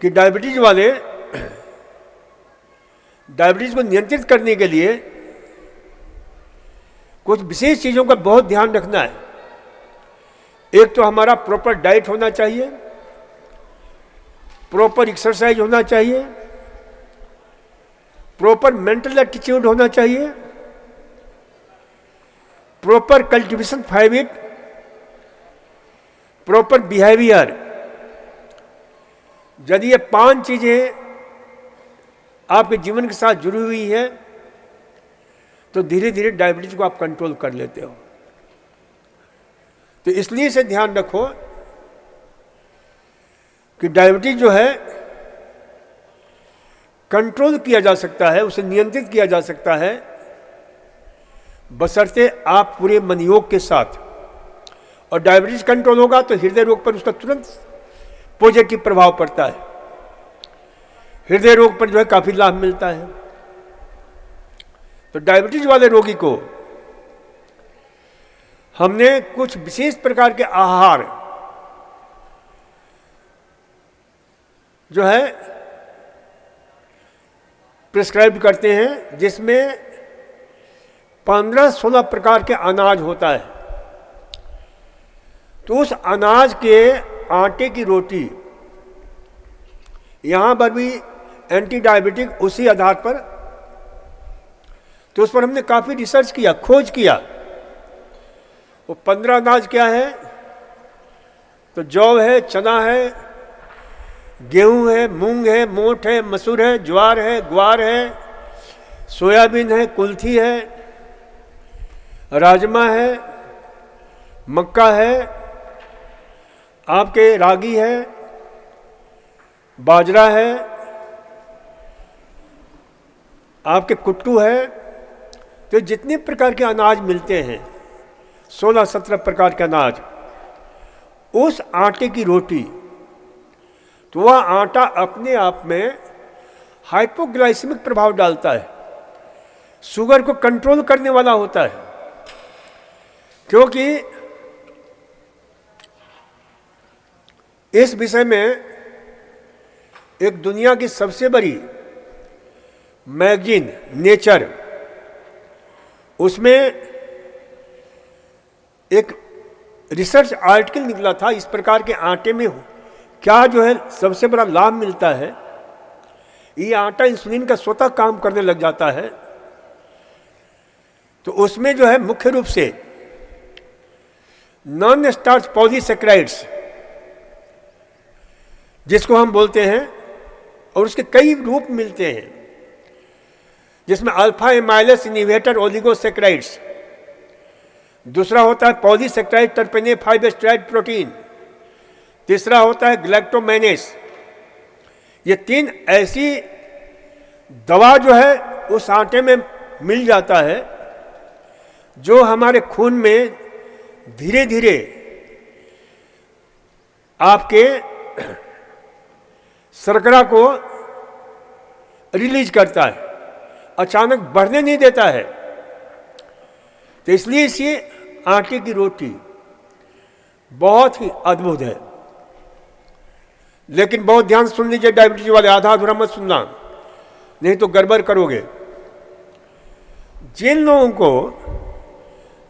कि डायबिटीज वाले डायबिटीज को नियंत्रित करने के लिए कुछ विशेष चीज़ों का बहुत ध्यान रखना है। एक तो हमारा प्रॉपर डाइट होना चाहिए, प्रॉपर एक्सरसाइज होना चाहिए, प्रॉपर मेंटल एटीट्यूड होना चाहिए, proper cultivation habit, proper behaviour. यदि ये 5 चीजें आपके जीवन के साथ जुड़ी हुई है तो धीरे धीरे डायबिटीज को आप कंट्रोल कर लेते हो। तो इसलिए से ध्यान रखो कि डायबिटीज जो है कंट्रोल किया जा सकता है, उसे नियंत्रित किया जा सकता है बशर्ते आप पूरे मनयोग के साथ। और डायबिटीज कंट्रोल होगा तो हृदय रोग पर उसका तुरंत पॉजिटिव प्रभाव पड़ता है। हृदय रोग पर जो है काफी लाभ मिलता है। तो डायबिटीज वाले रोगी को हमने कुछ विशेष प्रकार के आहार जो है प्रिस्क्राइब करते हैं, जिसमें 15-16 प्रकार के अनाज होता है। तो उस अनाज के आटे की रोटी, यहां पर भी एंटी डायबिटिक उसी आधार पर, तो उस पर हमने काफी रिसर्च किया, खोज किया। वो 15 अनाज क्या है? तो जौ है, चना है, गेहूं है, मूंग है, मोठ है, मसूर है, ज्वार है, ग्वार है, सोयाबीन है, कुल्थी है, राजमा है, मक्का है, आपके रागी है, बाजरा है, आपके कुट्टू है। तो जितने प्रकार के अनाज मिलते हैं, 16-17 प्रकार के अनाज, उस आटे की रोटी, तो वह आटा अपने आप में हाइपोग्लाइसेमिक प्रभाव डालता है, शुगर को कंट्रोल करने वाला होता है। क्योंकि इस विषय में एक दुनिया की सबसे बड़ी मैगजीन नेचर, उसमें एक रिसर्च आर्टिकल निकला था, इस प्रकार के आटे में क्या जो है सबसे बड़ा लाभ मिलता है। ये आटा इंसुलिन का स्वतः काम करने लग जाता है। तो उसमें जो है मुख्य रूप से नॉन स्टार्च पॉलीसैकेराइड्स, जिसको हम बोलते हैं, और उसके कई रूप मिलते हैं, जिसमें अल्फा एमाइलेस इनहिबिटर ओलिगोसैकेराइड्स, दूसरा होता है पॉलीसैकेराइड टर्पेने 5 स्ट्रैंड प्रोटीन, तीसरा होता है ग्लैक्टोमेनेस। ये 3 ऐसी दवा जो है उस आटे में मिल जाता है, जो हमारे खून में धीरे धीरे आपके शर्करा को रिलीज करता है, अचानक बढ़ने नहीं देता है। तो इसलिए इसे आटे की रोटी बहुत ही अद्भुत है। लेकिन बहुत ध्यान सुन लीजिए डायबिटीज वाले, आधा अधूरा मत सुनना, नहीं तो गड़बड़ करोगे। जिन लोगों को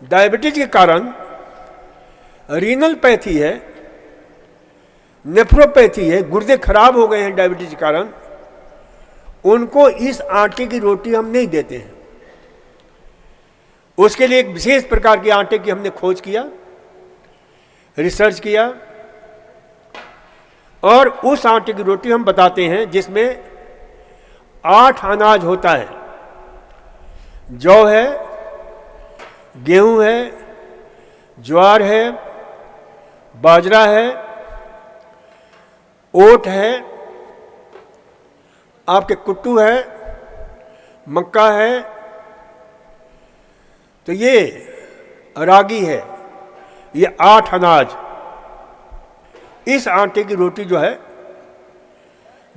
डायबिटीज के कारण रीनल पैथी है, नेफ्रोपैथी है, गुर्दे खराब हो गए हैं डायबिटीज के कारण, उनको इस आटे की रोटी हम नहीं देते हैं। उसके लिए एक विशेष प्रकार के आटे की हमने खोज किया, रिसर्च किया, और उस आटे की रोटी हम बताते हैं जिसमें 8 अनाज होता है। जौ है, गेहूं है, ज्वार है, बाजरा है, ओट है, आपके कुट्टू है, मक्का है, तो ये रागी है। ये 8 अनाज, इस आटे की रोटी जो है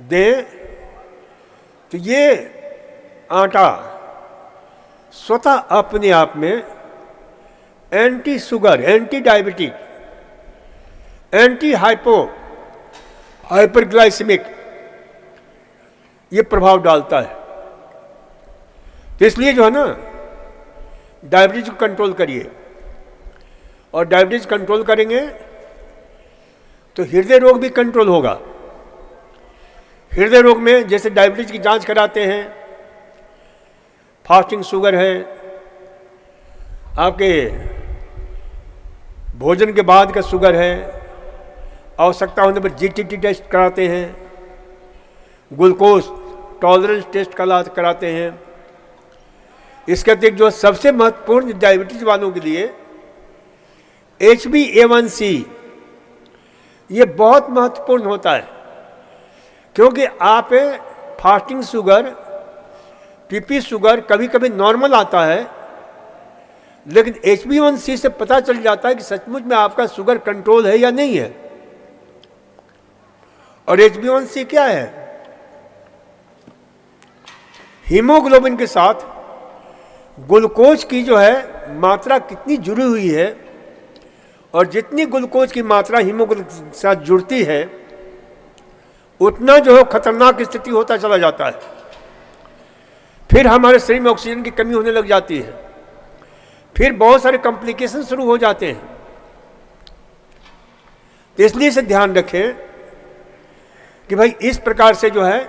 दें, तो ये आटा स्वतः अपने आप में anti sugar, anti diabetic, anti hyperglycaemic ये प्रभाव डालता है। तो इसलिए जो है ना, डायबिटीज को कंट्रोल करिए, और डायबिटीज कंट्रोल करेंगे तो हृदय रोग भी कंट्रोल होगा। हृदय रोग में जैसे डायबिटीज की जांच कराते हैं, फास्टिंग शुगर है, आपके भोजन के बाद का शुगर है, आवश्यकता होने पर जीटीटी टेस्ट कराते हैं, ग्लूकोज टॉलरेंस टेस्ट कराते हैं। इसके अतिरिक्त जो सबसे महत्वपूर्ण डायबिटीज वालों के लिए HbA1c, ये बहुत महत्वपूर्ण होता है, क्योंकि आप फास्टिंग शुगर, पीपी शुगर कभी कभी नॉर्मल आता है, लेकिन HbA1c से पता चल जाता है कि सचमुच में आपका शुगर कंट्रोल है या नहीं है। और HbA1c क्या है? हीमोग्लोबिन के साथ ग्लूकोज की जो है मात्रा कितनी जुड़ी हुई है, और जितनी ग्लूकोज की मात्रा हीमोग्लोबिन के साथ जुड़ती है, उतना जो है खतरनाक स्थिति होता चला जाता है। फिर हमारे शरीर में ऑक्सीजन की कमी होने लग जाती है, फिर बहुत सारे कॉम्प्लिकेशन शुरू हो जाते हैं। तो इसलिए से ध्यान रखें कि भाई इस प्रकार से जो है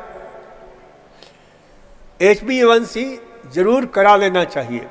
HbA1c जरूर करा लेना चाहिए।